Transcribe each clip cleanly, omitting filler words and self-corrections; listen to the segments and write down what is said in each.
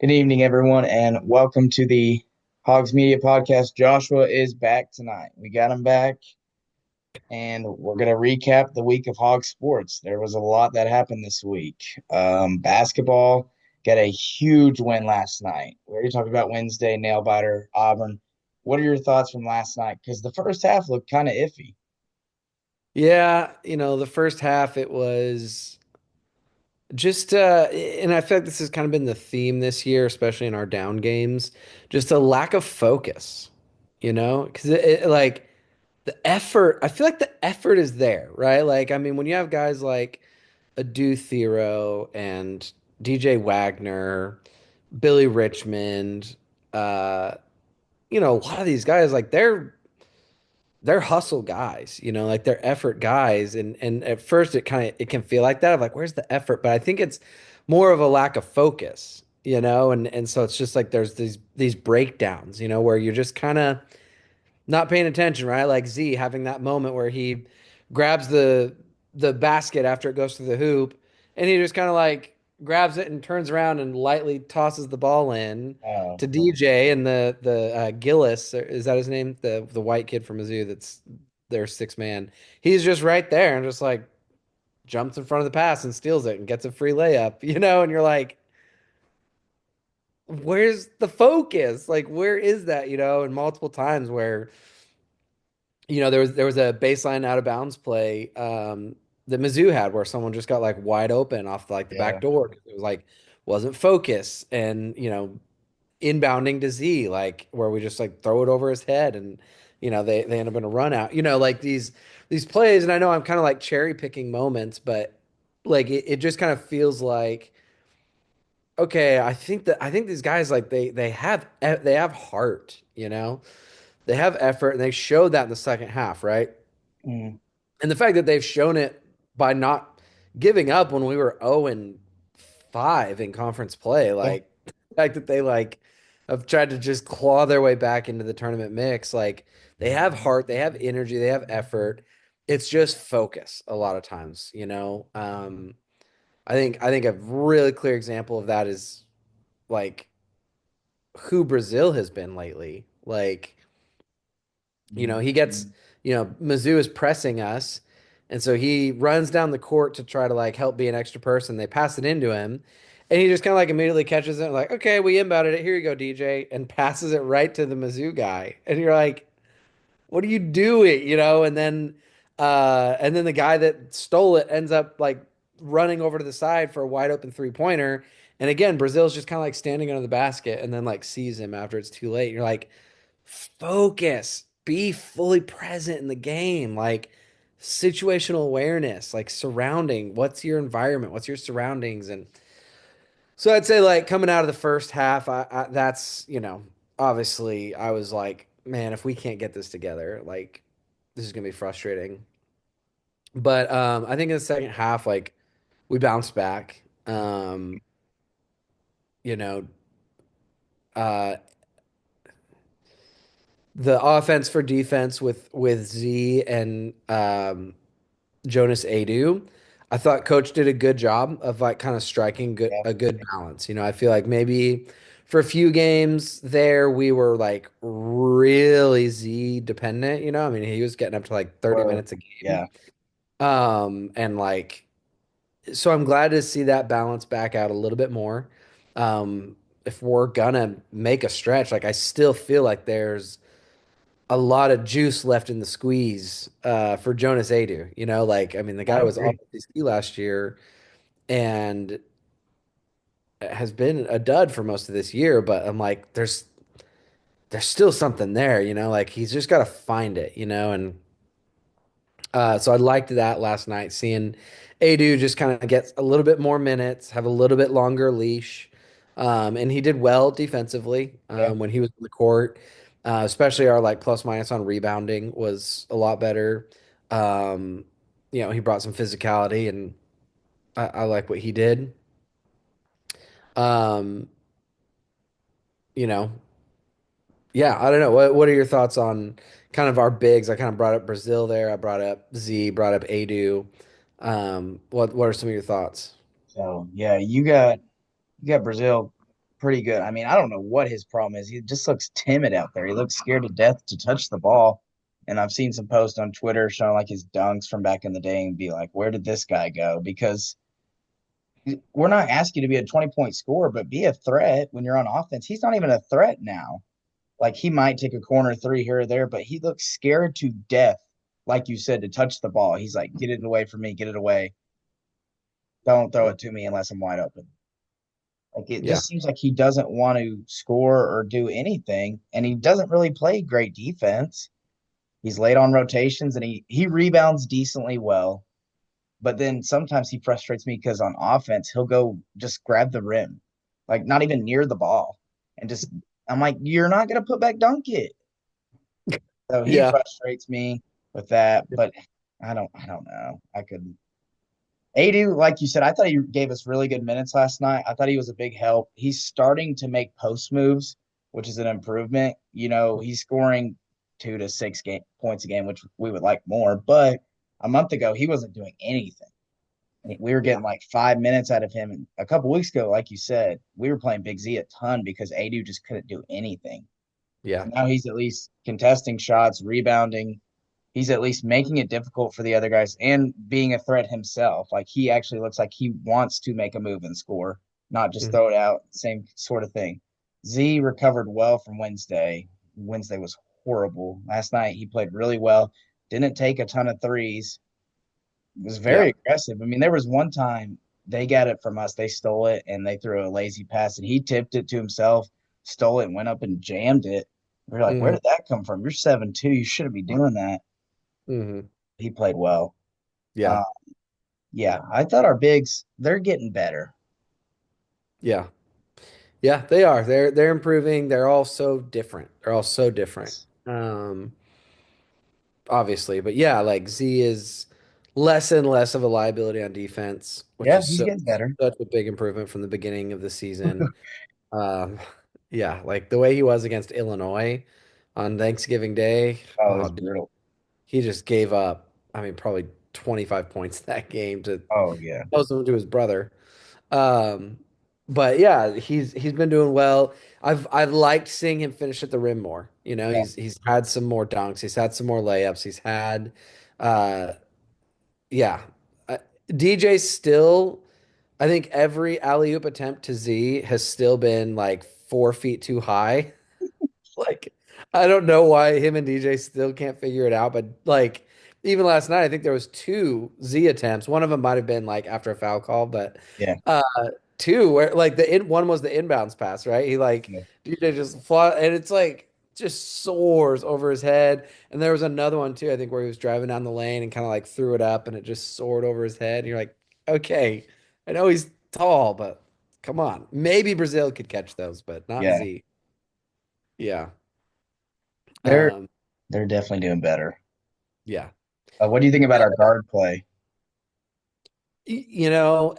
Good evening, everyone, and welcome to the Hogs Media Podcast. Joshua is back tonight. We got him back, and we're going to recap the week of Hog sports. There was a lot that happened this week. Basketball got a huge win last night. We already talked about Wednesday, nail biter, Auburn. What are your thoughts from last night? Because the first half looked kind of iffy. Yeah, the first half it was just and I feel like this has kind of been the theme this year, especially in our down games, just a lack of focus, because like the effort, I feel like the effort is there, right? Like, I mean, when you have guys like Adu Thero and DJ Wagner, Billy Richmond, uh, a lot of these guys, like they're hustle guys, like they're effort guys. And at first it can feel like that of like, where's the effort? But I think it's more of a lack of focus, and so it's just like there's these breakdowns, where you're just kind of not paying attention, right? Like Z having that moment where he grabs the basket after it goes through the hoop, and he just kind of like grabs it and turns around and lightly tosses the ball in Oh, to DJ and the Gillis, is that his name? The white kid from Mizzou that's their sixth man. He's just right there and just like jumps in front of the pass and steals it and gets a free layup, and you're like, where's the focus? Like, where is that? And multiple times where there was a baseline out of bounds play that Mizzou had where someone just got like wide open off like the back yeah. door. It was like wasn't focused and inbounding to Z like where we just like throw it over his head and they end up in a run out. Like these plays, and I know I'm kind of like cherry picking moments, but like it just kind of feels like okay, I think these guys like they have heart, they have effort, and they showed that in the second half, right? Mm, And the fact that they've shown it by not giving up when we were 0 and 5 in conference play, yeah. like the fact that they like have tried to just claw their way back into the tournament mix, like they have heart, they have energy, they have effort. It's just focus a lot of times, I think a really clear example of that is like who Brazil has been lately. Like he gets, Mizzou is pressing us. And so he runs down the court to try to like help be an extra person. They pass it into him. And he just kind of like immediately catches it, like, okay, we inbounded it. Here you go, DJ, and passes it right to the Mizzou guy. And you're like, what are you doing? And then the guy that stole it ends up like running over to the side for a wide open 3-pointer. And again, Brazil's just kind of like standing under the basket and then like sees him after it's too late. And you're like, focus, be fully present in the game, like situational awareness, like surrounding, what's your environment, what's your surroundings. And so I'd say like coming out of the first half, that's, obviously I was like, man, if we can't get this together, like this is gonna be frustrating. But I think in the second half, like we bounced back. You know, uh the offense for defense with Z and Jonas Adu, I thought coach did a good job of like kind of striking Yeah. a good balance. I feel like maybe for a few games there we were like really Z dependent, I mean, he was getting up to like 30 Were minutes a yeah. game. And like so I'm glad to see that balance back out a little bit more. If we're gonna make a stretch, like I still feel like there's a lot of juice left in the squeeze for Jonas Adu. Like I mean, the I guy was all agree. SEC last year and has been a dud for most of this year. But I'm like, there's still something there. Like he's just got to find it. And so I liked that last night, seeing Adu just kind of get a little bit more minutes, have a little bit longer leash. And he did well defensively Yeah. when he was on the court. Especially our like plus minus on rebounding was a lot better. Um, he brought some physicality, and I like what he did. Um, you know, yeah, I don't know. What are your thoughts on kind of our bigs? I kind of brought up Brazil there. I brought up Z, brought up Adu. What are some of your thoughts? So yeah, you got Brazil pretty good. I mean, I don't know what his problem is. He just looks timid out there. He looks scared to death to touch the ball. And I've seen some posts on Twitter showing like his dunks from back in the day and be like, where did this guy go? Because we're not asking you to be a 20-point scorer, but be a threat when you're on offense. He's not even a threat now. Like he might take a corner three here or there, but he looks scared to death, like you said, to touch the ball. He's like, get it away from me, get it away. Don't throw it to me unless I'm wide open. Like it Yeah. just seems like he doesn't want to score or do anything, and he doesn't really play great defense. He's late on rotations and he rebounds decently well, but then sometimes he frustrates me because on offense he'll go just grab the rim, like not even near the ball, and just I'm like, you're not gonna put back dunk it. So he Yeah. frustrates me with that, but I don't know. I could Adu, like you said, I thought he gave us really good minutes last night. I thought he was a big help. He's starting to make post moves, which is an improvement. He's scoring 2 to 6 points a game, which we would like more. But a month ago, he wasn't doing anything. We were Yeah. getting like 5 minutes out of him. And a couple weeks ago, like you said, we were playing Big Z a ton because Adu just couldn't do anything. Yeah. So now he's at least contesting shots, rebounding, he's at least making it difficult for the other guys and being a threat himself. Like he actually looks like he wants to make a move and score, not just Mhm. throw it out. Same sort of thing. Z recovered well from Wednesday. Wednesday was horrible. Last night he played really well. Didn't take a ton of threes. Was Yeah. very aggressive. I mean, there was one time they got it from us. They stole it and they threw a lazy pass and he tipped it to himself, stole it, and went up and jammed it. We are like, where Hmm. did that come from? You're 7'2". You shouldn't be doing that. Hmm. He played well. Yeah. Uh, yeah, I thought our bigs they're getting better. Yeah. Yeah, they are. They're improving. They're all so different. They're all so different. Obviously, but yeah, like Z is less and less of a liability on defense, which Yeah, is he's so getting better. such a big improvement from the beginning of the season. Um, yeah, like the way he was against Illinois on Thanksgiving Day. Oh, it Oh, was dude, brutal. he just gave up. I mean, probably 25 points that game to Oh yeah, most of them to his brother. Um, but yeah, he's been doing well. I've liked seeing him finish at the rim more. You know, yeah, he's had some more dunks, he's had some more layups, he's had uh yeah. Uh, DJ still, I think every alley-oop attempt to Z has still been like 4 feet too high. Like, I don't know why him and DJ still can't figure it out, but like even last night, I think there was two Z attempts. One of them might have been like after a foul call, but yeah, uh two where like the in one was the inbounds pass, right? He like yeah, DJ just fly and it's like just soars over his head. And there was another one too, I think, where he was driving down the lane and kind of like threw it up and it just soared over his head. And you're like, okay, I know he's tall, but come on. Maybe Brazil could catch those, but not yeah. Z. Yeah. They're Um, they're definitely doing better. yeah. What do you think about our guard play? You know,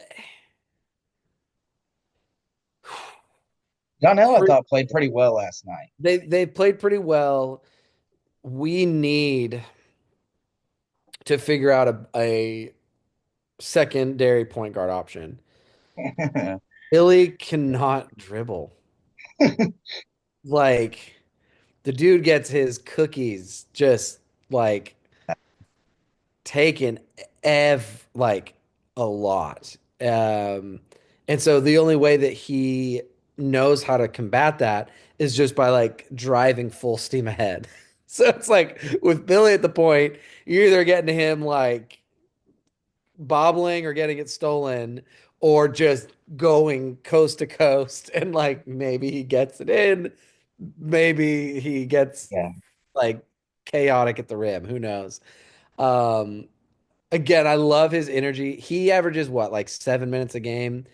Donnell, I for, thought played pretty well last night. they played pretty well. We need to figure out a secondary point guard option. Billy cannot dribble. Like the dude gets his cookies just like taken like a lot. And so the only way that he knows how to combat that is just by like driving full steam ahead. So it's like with Billy at the point, you're either getting him like bobbling or getting it stolen or just going coast to coast and like maybe he gets it in, maybe he gets Yeah, like chaotic at the rim, who knows. um Again, I love his energy. He averages what, like 7 minutes a game,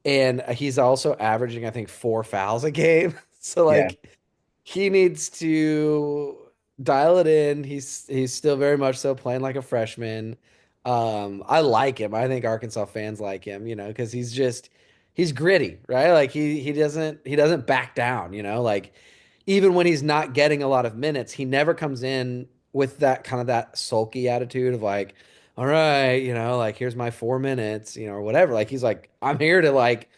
and he's also averaging, I think, 4 fouls a game. So yeah, like he needs to dial it in. He's still very much so playing like a freshman. I like him. I think Arkansas fans like him, because he's gritty, right? Like he doesn't back down, like even when he's not getting a lot of minutes, he never comes in with that kind of that sulky attitude of like, all right, like here's my 4 minutes, or whatever. Like he's like, I'm here to like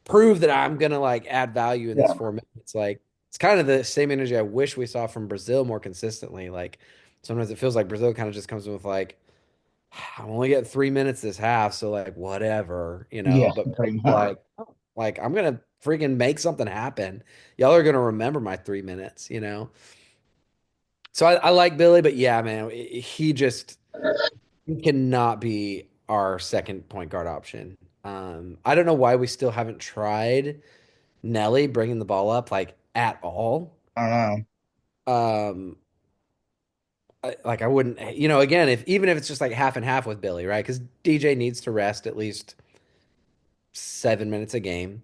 prove that I'm gonna like add value in these Yeah. 4 minutes. Like it's kind of the same energy I wish we saw from Brazil more consistently. Like sometimes it feels like Brazil kind of just comes in with like, I'm only getting 3 minutes this half, so like whatever, Yeah, But pretty much. like, oh, like I'm gonna freaking make something happen. Y'all are gonna remember my 3 minutes. So I like Billy, but yeah, man, he cannot be our second point guard option. I don't know why we still haven't tried Nelly bringing the ball up like at all. I don't know. Um, like I wouldn't, again, if even if it's just like half and half with Billy, right? Because DJ needs to rest at least 7 minutes a game.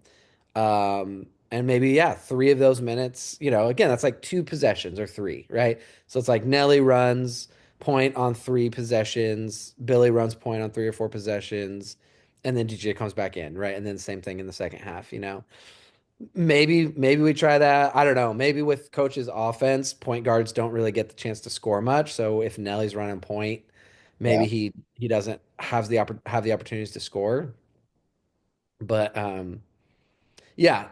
And maybe, yeah, 3 of those minutes, again, that's like 2 possessions or three, right? So it's like Nelly runs point on 3 possessions, Billy runs point on 3 or 4 possessions, and then DJ comes back in, right? And then same thing in the second half. Maybe we try that. I don't know. Maybe with coach's offense, point guards don't really get the chance to score much. So if Nelly's running point, Yeah. maybe he doesn't have the opportunities to score. But yeah.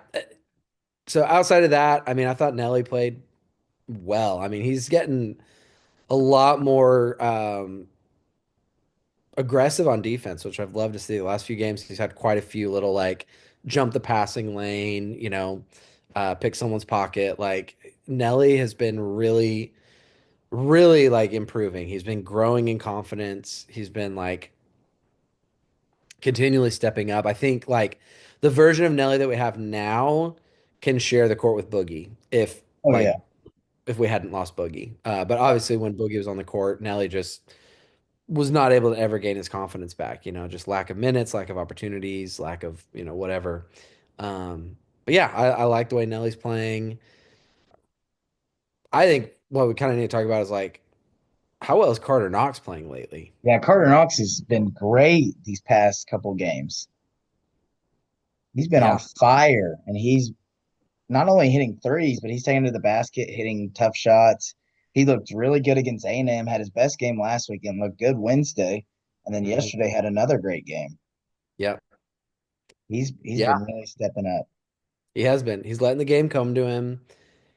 So outside of that, I mean, I thought Nelly played well. I mean, he's getting a lot more aggressive on defense, which I've loved to see. The last few games, he's had quite a few little like jump the passing lane, pick someone's pocket. Like Nelly has been really, really like improving. He's been growing in confidence. He's been like continually stepping up. I think like the version of Nelly that we have now can share the court with Boogie Oh yeah. if we hadn't lost Boogie. But obviously, when Boogie was on the court, Nelly just was not able to ever gain his confidence back. Just lack of minutes, lack of opportunities, lack of whatever. But yeah, I like the way Nelly's playing. I think what we kind of need to talk about is like how well is Carter Knox playing lately? Yeah, Carter Knox has been great these past couple games. He's been on Yeah, fire, and he's not only hitting threes, but he's taking to the basket, hitting tough shots. He looked really good against A&M, had his best game last week, and looked good Wednesday. And then hmm yesterday had another great game. yeah, He's yeah. been really stepping up. He has been. He's letting the game come to him.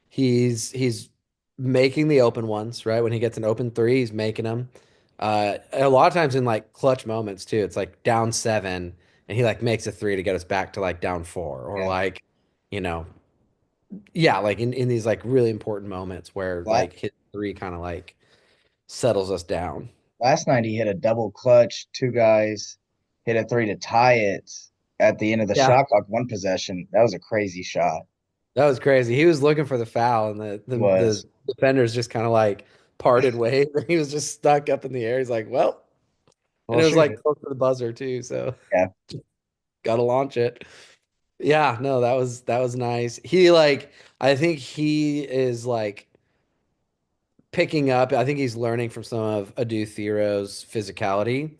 He's making the open ones, right? When he gets an open three, he's making them. A lot of times in like clutch moments too. It's like down seven, and he like makes a three to get us back to like down four, or Yeah. like, you know, yeah, like in these like really important moments where La- like hit three kind of like settles us down. Last night he hit a double clutch, two guys hit a three to tie it at the end of the Yeah, shot clock, one possession. That was a crazy shot. that was crazy. He was looking for the foul, and the He the, was. the defenders just kind of like parted ways, and he was just stuck up in the air. He's like, well, and Well, it was shoot like it. close to the buzzer too, so Yeah, got to launch it. Yeah, no, that was nice. He like I think he is like picking up. I think he's learning from some of Adu Thero's physicality.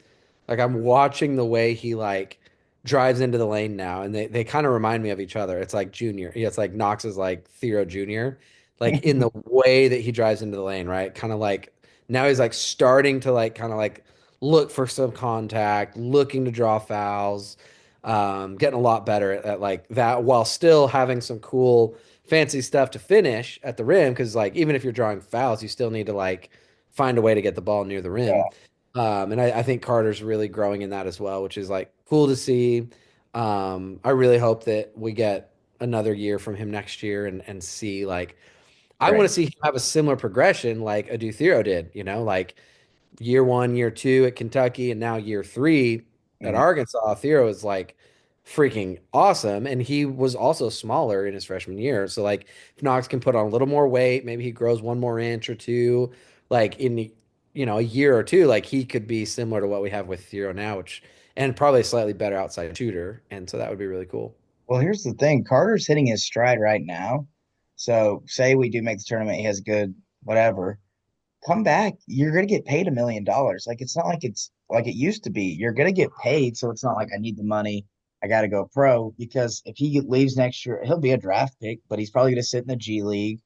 Like I'm watching the way he like drives into the lane now, and they kind of remind me of each other. It's like Junior. Yeah, it's like Knox is like Thero Junior. Like in the way that he drives into the lane, right? Kind of like now he's like starting to like kind of like look for some contact, looking to draw fouls, getting a lot better at like that while still having some cool fancy stuff to finish at the rim because like even if you're drawing fouls, you still need to like find a way to get the ball near the rim. yeah, And I think Carter's really growing in that as well, which is like cool to see. I really hope that we get another year from him next year and see like I want great. to see him have a similar progression like Adu Thero did, like year one, year two at Kentucky, and now year three at Mhm. Arkansas. Thero is like freaking awesome. And he was also smaller in his freshman year. So like if Knox can put on a little more weight, maybe he grows 1 more inch or two, like in a year or two, like he could be similar to what we have with Thero now, which and probably a slightly better outside shooter. And so that would be really cool. Well, here's the thing. Carter's hitting his stride right now. So say we do make the tournament, he has good whatever. Come back, you're gonna get paid $1 million. Like it's not like it's like it used to be. You're gonna get paid, so it's not like I need the money. I gotta go pro because if he leaves next year, he'll be a draft pick, but he's probably gonna sit in the G League.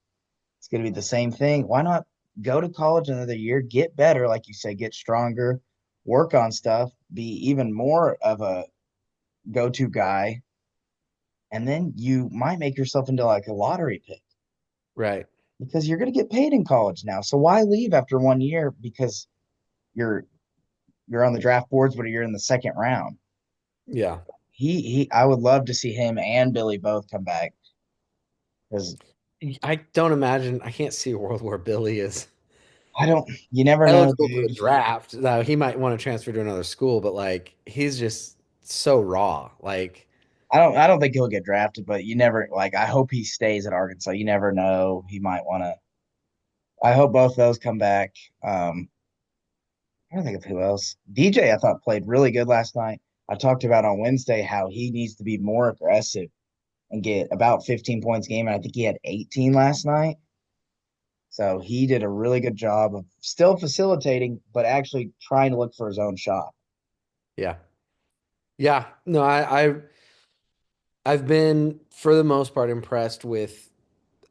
It's gonna be the same thing. Why not go to college another year, get better, like you say, get stronger, work on stuff, be even more of a go-to guy, and then you might make yourself into like a lottery pick Right. because you're going to get paid in college now. So why leave after 1 year because you're you're on the draft boards, but you're in the second round? Yeah. I would love to see him and Billy both come back because I don't imagine, I can't see a world where Billy is I don't, you never know, eligible for the dude. draft. Now, he might want to transfer to another school, but like he's just so raw. Like, I don't think he'll get drafted, but you never like. I hope he stays at Arkansas. You never know. He might want to. I hope both those come back. I don't think of who else. DJ, I thought played really good last night. I talked about on Wednesday how he needs to be more aggressive and get about 15 points a game, and I think he had 18 last night. So he did a really good job of still facilitating, but actually trying to look for his own shot. yeah. Yeah. No, I've been for the most part impressed with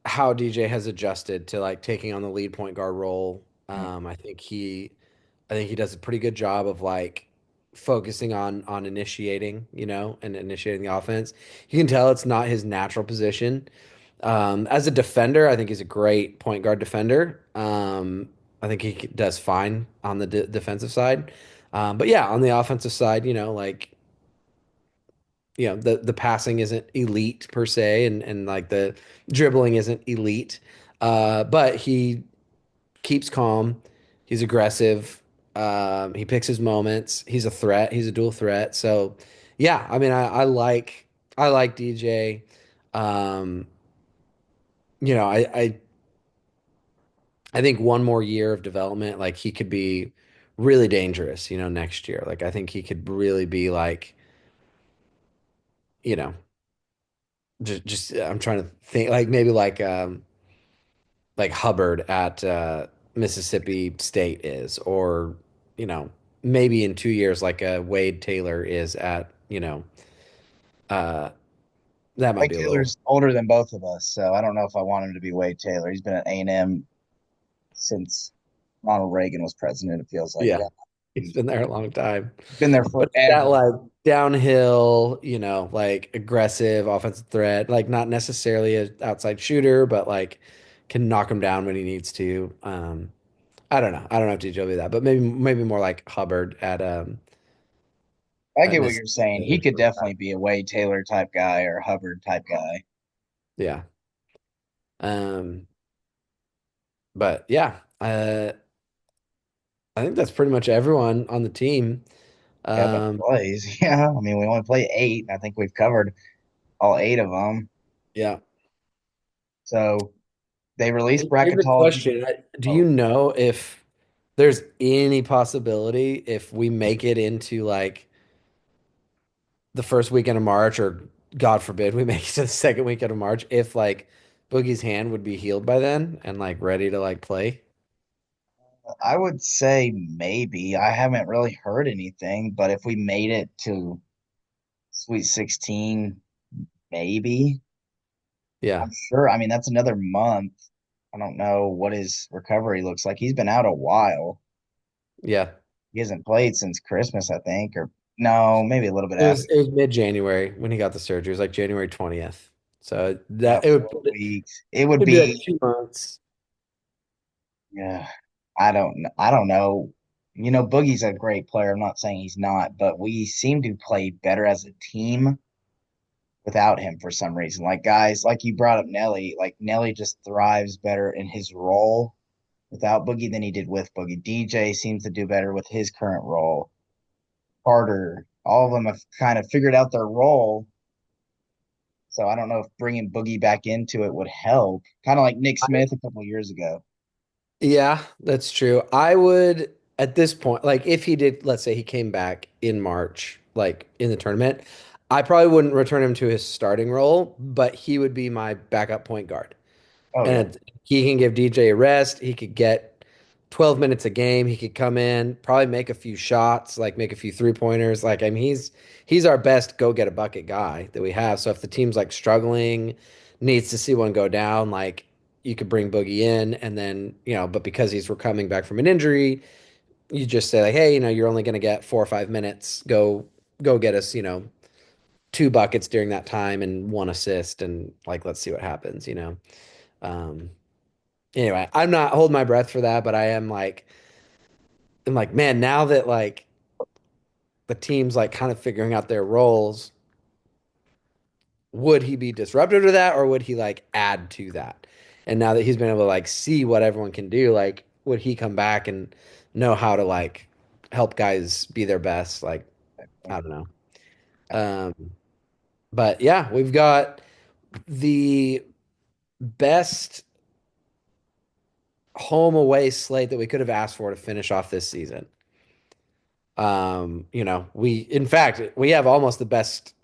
how DJ has adjusted to like taking on the lead point guard role. I think he does a pretty good job of like focusing on initiating, and initiating the offense. You can tell it's not his natural position. As a defender, I think he's a great point guard defender. I think he does fine on the defensive side. But yeah, on the offensive side, like the passing isn't elite per se, and like the dribbling isn't elite. But he keeps calm. He's aggressive. He picks his moments. He's a threat. He's a dual threat. So yeah, I mean, I like DJ. Um, I think one more year of development, like he could be really dangerous, next year. Like I think he could really be like, you know, just I'm trying to think like maybe like Hubbard at Mississippi State is, or you know, maybe in 2 years like Wade Taylor is at, uh, that might Wade be a little, Taylor's older than both of us, so I don't know if I want him to be Wade Taylor. He's been at A&M since Ronald Reagan was president. It feels like yeah, yeah, he's he's been there a long time. been there But that forever. like downhill, like aggressive offensive threat, like not necessarily an outside shooter, but like can knock him down when he needs to. I don't know. I don't know if DJ will be that, but maybe more like Hubbard I at get what Miss. you're saying. He could definitely be a Wade Taylor type guy or a Hubbard type guy. Yeah. Um, but yeah, I think that's pretty much everyone on the team. Kevin Um, plays. Yeah, I mean we only play eight. I think we've covered all eight of them. yeah. So they released Here's a bracketology. question. Do you Oh, know if there's any possibility if we make it into like the first weekend of March, or God forbid we make it to the second weekend of March, if like Boogie's hand would be healed by then and like ready to like play? I would say maybe. I haven't really heard anything, but if we made it to Sweet 16, maybe. Yeah. I'm sure. I mean, that's another month. I don't know what his recovery looks like. He's been out a while. Yeah. He hasn't played since Christmas, I think, or no, maybe a little bit It was after. it was mid-January when he got the surgery. It was like January 20th. So Yeah, that it would 4 weeks. It would it'd be like be, 2 months. yeah, I don't know. You know, Boogie's a great player. I'm not saying he's not, but we seem to play better as a team without him for some reason. Like guys, like you brought up Nelly, like Nelly just thrives better in his role without Boogie than he did with Boogie. DJ seems to do better with his current role. Carter, all of them have kind of figured out their role. So I don't know if bringing Boogie back into it would help. Kind of like Nick Smith a couple of years ago. Yeah, that's true. I would at this point, like if he did, let's say he came back in March, like in the tournament, I probably wouldn't return him to his starting role, but he would be my backup point guard. Oh yeah, And he can give DJ a rest. He could get 12 minutes a game. He could come in, probably make a few shots, like make a few three-pointers. Like, I mean, he's our best go get a bucket guy that we have. So if the team's like struggling, needs to see one go down, like you could bring Boogie in and then, but because he's coming back from an injury, you just say like, hey, you're only going to get 4 or 5 minutes. Go get us, two buckets during that time and one assist and like let's see what happens, you know. Um, anyway, I'm not holding my breath for that, but I'm like, man, now that like the team's like kind of figuring out their roles, would he be disruptive to that or would he like add to that? And now that he's been able to like see what everyone can do, like would he come back and know how to like help guys be their best? Like, I don't know. Um, but yeah, we've got the best home away slate that we could have asked for to finish off this season. You know, in fact, we have almost the best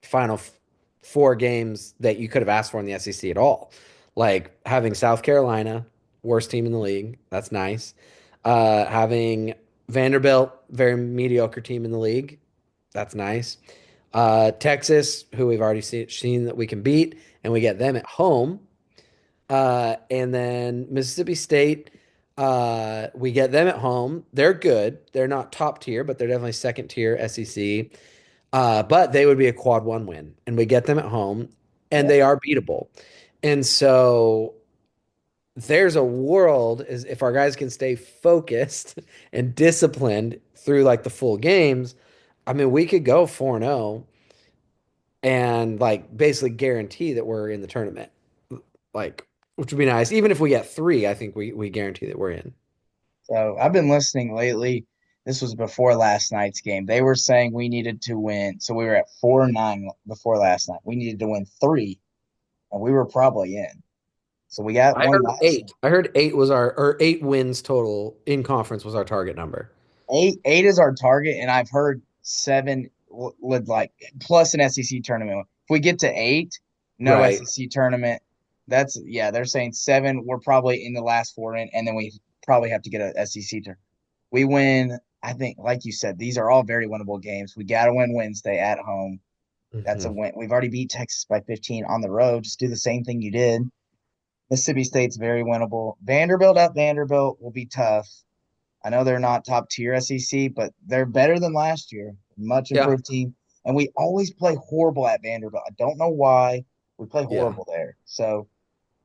four games that you could have asked for in the SEC at all. Like having South Carolina, worst team in the league, that's nice. Having Vanderbilt, very mediocre team in the league, that's nice. Texas, who we've already seen that we can beat, and we get them at home. And then Mississippi State, we get them at home. They're good. They're not top tier, but they're definitely second tier SEC. But they would be a quad one win, and we get them at home, and Yeah. they are beatable. And so there's a world is if our guys can stay focused and disciplined through like the full games. I mean, we could go 4-0 and like basically guarantee that we're in the tournament. Like, which would be nice. Even if we get three, I think we guarantee that we're in. So I've been listening lately. This was before last night's game. They were saying we needed to win. So we were at 4-9 before last night. We needed to win three, and we were probably in. So we got I one heard last night. eight. I heard eight was our or eight wins total in conference was our target number. Eight is our target, and I've heard seven would like plus an SEC tournament. If we get to eight, no Right. SEC tournament. That's yeah. They're saying seven. We're probably in the last four in, and then we probably have to get a SEC tournament. We win. I think, like you said, these are all very winnable games. We got to win Wednesday at home. That's a Hmm. win. We've already beat Texas by 15 on the road. Just do the same thing you did. Mississippi State's very winnable. Vanderbilt at Vanderbilt will be tough. I know they're not top tier SEC, but they're better than last year. Much Yeah. improved team. And we always play horrible at Vanderbilt. I don't know why. We play Yeah. horrible there. So,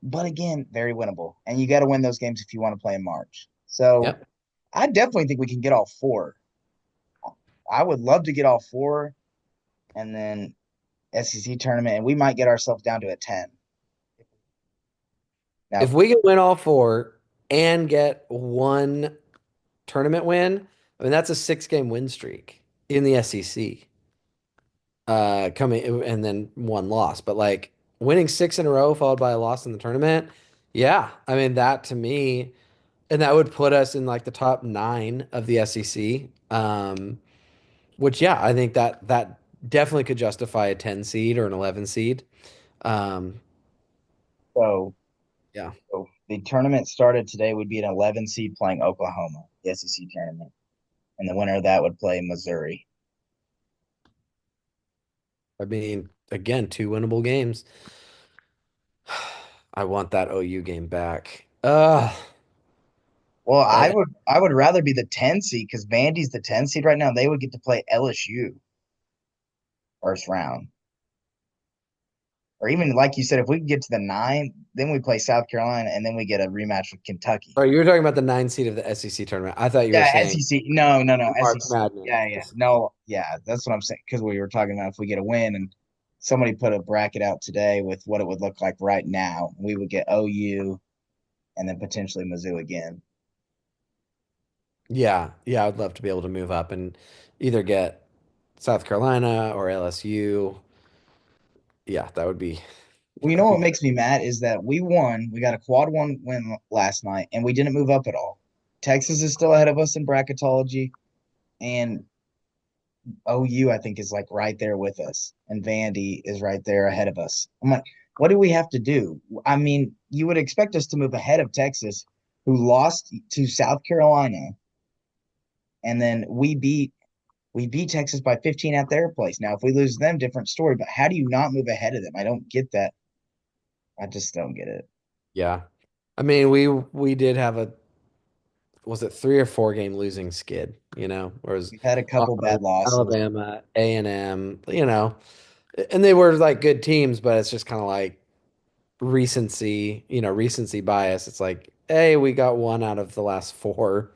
but again, very winnable. And you got to win those games if you want to play in March. So Yep. I definitely think we can get all four. I would love to get all four and then SEC tournament, and we might get ourselves down to a 10. If Now, we can win all four and get one tournament win, I mean that's a six-game win streak in the SEC. Coming and then one loss, but like winning six in a row followed by a loss in the tournament, yeah. I mean that to me, and that would put us in like the top nine of the SEC. Which yeah, I think that definitely could justify a 10 seed or an 11 seed. Um, so, yeah, so the tournament started today would be an 11 seed playing Oklahoma, the SEC tournament. And the winner of that would play Missouri. I mean, again, two winnable games. I want that OU game back. Well, Uh, I would rather be the 10 seed because Vandy's the 10 seed right now. They would get to play LSU first round. Or even like you said, if we can get to the nine, then we play South Carolina and then we get a rematch with Kentucky. sorry, you were talking about the nine seed of the SEC tournament. I thought you were Yeah, saying SEC. No, no, no. March SEC. Yeah, yeah. Madness. No, yeah. That's what I'm saying. Because we were talking about if we get a win and somebody put a bracket out today with what it would look like right now, we would get OU and then potentially Mizzou again. Yeah, yeah, I'd love to be able to move up and either get South Carolina or LSU. Yeah, Well, you that know would what be makes me mad is that we won. We got a quad one win last night, and we didn't move up at all. Texas is still ahead of us in bracketology, and OU I think is like right there with us, and Vandy is right there ahead of us. I'm like, what do we have to do? I mean, you would expect us to move ahead of Texas, who lost to South Carolina, and then we beat Texas by 15 at their place. Now, if we lose them, different story. But how do you not move ahead of them? I don't get that. I just don't get it. yeah. I mean, we did have a was it three or four game losing skid, you know, whereas We've had a couple Auburn, bad losses. Alabama, A&M, you know, And they were like good teams, but it's just kind of like recency bias. It's like, hey, we got one out of the last four.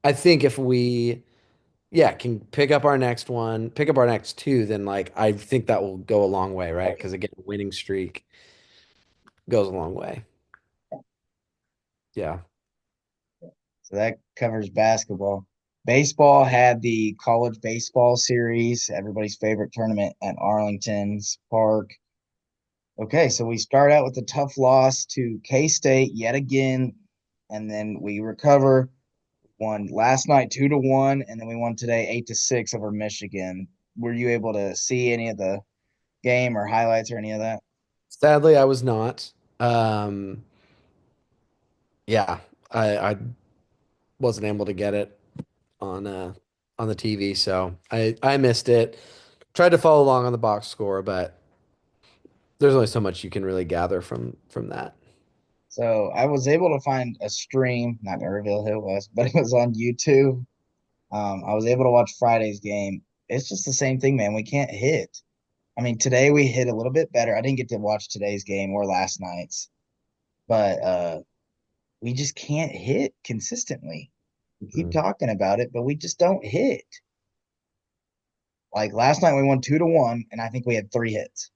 I think if we, yeah, can pick up our next one, pick up our next two, then like I think that will go a long way, right? Because again, winning streak goes a long way. Yeah. So that covers basketball. Baseball had the college baseball series, everybody's favorite tournament at Arlington's Park. Okay, so we start out with a tough loss to K-State yet again, and then we recover. Won last night 2-1, and then we won today 8-6 over Michigan. Were you able to see any of the game or highlights or any of that? Sadly, I was not. Um, yeah, I wasn't able to get it on uh on the TV, so I missed it. Tried to follow along on the box score, but there's only so much you can really gather from that. So I was able to find a stream, not gonna reveal who it was, but it was on YouTube. I was able to watch Friday's game. It's just the same thing, man. We can't hit. I mean, today we hit a little bit better. I didn't get to watch today's game or last night's, but we just can't hit consistently. We keep Mm. talking about it, but we just don't hit. Like last night, we won 2-1, and I think we had 3 hits.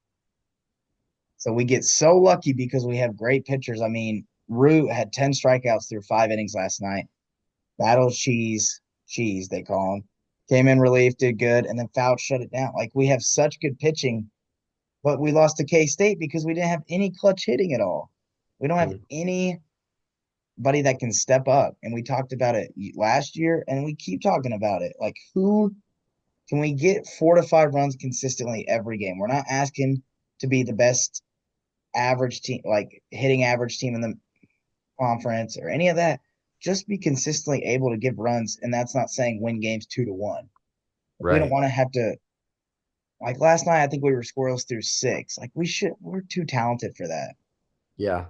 So we get so lucky because we have great pitchers. I mean, Root had 10 strikeouts through 5 innings last night. Battle Cheese, they call him. Came in relief, did good, and then Fouch shut it down. Like we have such good pitching, but we lost to K State because we didn't have any clutch hitting at all. We don't have Mm. anybody that can step up. And we talked about it last year, and we keep talking about it. Like, who can we get 4 to 5 runs consistently every game? We're not asking to be the best average team, like hitting average team in the conference or any of that. Just be consistently able to give runs, and that's not saying win games 2-1. We don't Right. want to have to like last night. I think we were scoreless through 6. Like we should, we're too talented for that. Yeah.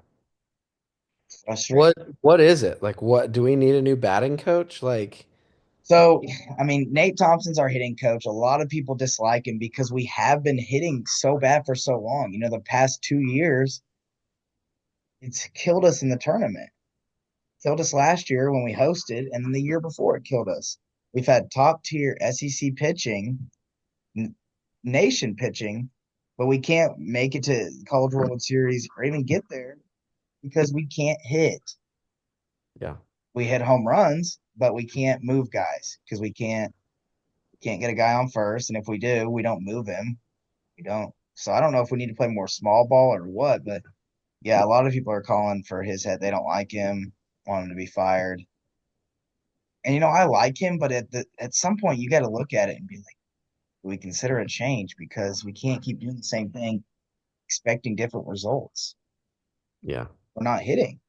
Frustrating. What what is it? Like what do we need a new batting coach? Like So, I mean, Nate Thompson's our hitting coach. A lot of people dislike him because we have been hitting so bad for so long. The past 2 years, it's killed us in the tournament. Killed us last year when we hosted, and then the year before it killed us. We've had top tier SEC pitching, nation pitching, but we can't make it to College World Series or even get there because we can't hit. yeah. We hit home runs, but we can't move guys because we can't get a guy on first, and if we do, we don't move him. We don't. So I don't know if we need to play more small ball or what, but yeah, a lot of people are calling for his head. They don't like him, want him to be fired. And I like him, but at some point you got to look at it and be like, do we consider a change because we can't keep doing the same thing, expecting different results. Yeah. We're not hitting.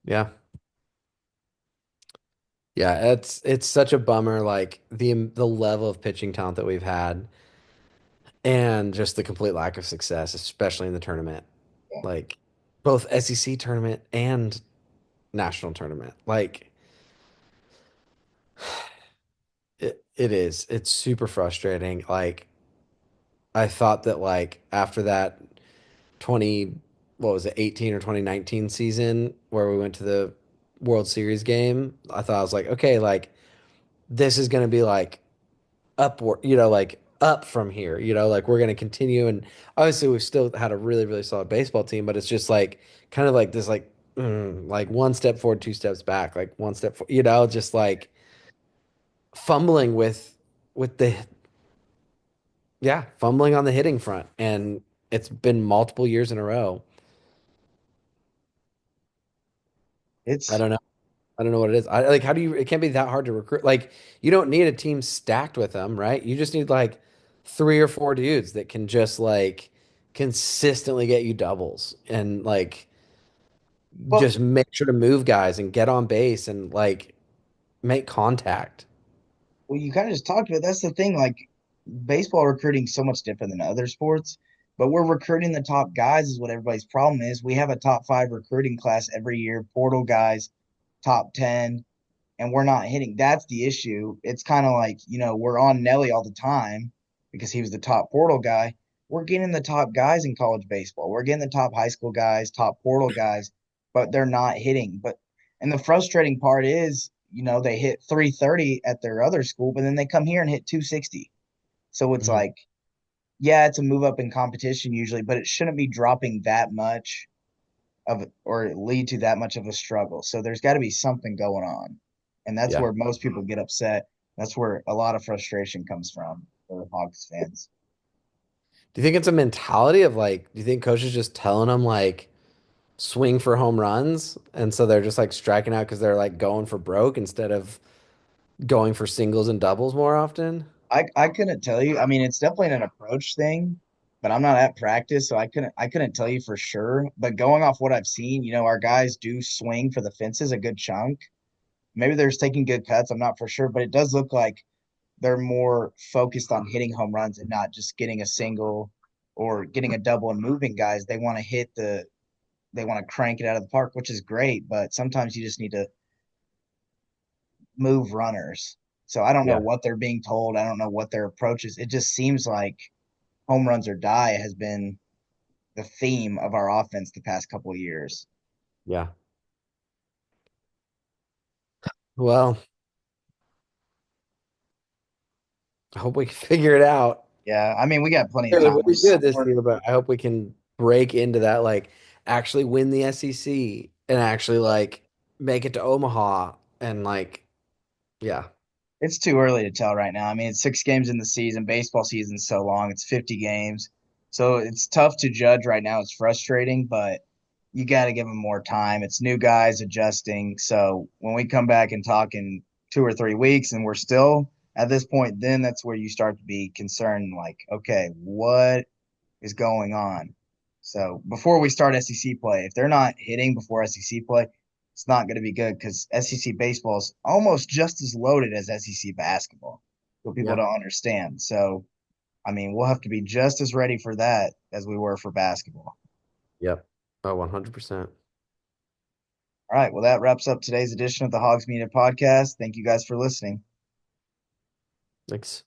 Yeah. Yeah, it's such a bummer like the level of pitching talent that we've had and just the complete lack of success, especially in the tournament. Like both SEC tournament and national tournament. Like it is. It's super frustrating. Like I thought that like after that 20 what was it 18 or 2019 season where we went to the World Series game, I thought I was like, okay, like this is going to be like upward, like up from here, like we're going to continue. And obviously we've still had a really, really solid baseball team, but it's just like kind of like this, like one step forward, two steps back, like one step, just like fumbling with yeah, fumbling on the hitting front. And it's been multiple years in a row. I It's don't know. I don't know what it is. I like how do you it can't be that hard to recruit. Like you don't need a team stacked with them, right? You just need like three or four dudes that can just like consistently get you doubles and like well, just make sure to move guys and get on base and like make contact. well, you kind of just talked about that's the thing. Like baseball recruiting so much different than other sports, but we're recruiting the top guys is what everybody's problem is. We have a top 5 recruiting class every year, portal guys, top 10, and we're not hitting. That's the issue. It's kind of like, we're on Nelly all the time because he was the top portal guy. We're getting the top guys in college baseball. We're getting the top high school guys, top portal guys, but they're not hitting. But and the frustrating part is, they hit 330 at their other school, but then they come here and hit 260. So it's Mhm. like, yeah, it's a move up in competition usually, but it shouldn't be dropping that much of or lead to that much of a struggle. So there's got to be something going on. And that's Yeah. where most people get upset. That's where a lot of frustration comes from for the Hogs fans. Do you think it's a mentality of like, do you think coaches just telling them like swing for home runs? And so they're just like striking out because they're like going for broke instead of going for singles and doubles more often? I couldn't tell you. I mean, it's definitely an approach thing, but I'm not at practice, so I couldn't tell you for sure. But going off what I've seen, our guys do swing for the fences a good chunk. Maybe they're just taking good cuts. I'm not for sure, but it does look like they're more focused on hitting home runs and not just getting a single or getting a double and moving guys. They want to crank it out of the park, which is great, but sometimes you just need to move runners. So I don't know Yeah. what they're being told. I don't know what their approach is. It just seems like home runs or die has been the theme of our offense the past couple of years. Yeah. Well, I hope we can figure it out. Yeah, I mean, we got plenty of Really, time. we'll be good this year, but I hope we can break into that, like actually win the SEC and actually like make it to Omaha and like, yeah, It's too early to tell right now. I mean, it's 6 games in the season. Baseball season's so long. It's 50 games. So it's tough to judge right now. It's frustrating, but you got to give them more time. It's new guys adjusting. So when we come back and talk in 2 or 3 weeks and we're still at this point, then that's where you start to be concerned like, okay, what is going on? So before we start SEC play, if they're not hitting before SEC play, it's not going to be good because SEC baseball is almost just as loaded as SEC basketball. What people yeah, don't understand. So, I mean, we'll have to be just as ready for that as we were for basketball. yep. Oh, 100%. All right. Well, that wraps up today's edition of the Hogs Media Podcast. Thank you guys for listening. Thanks.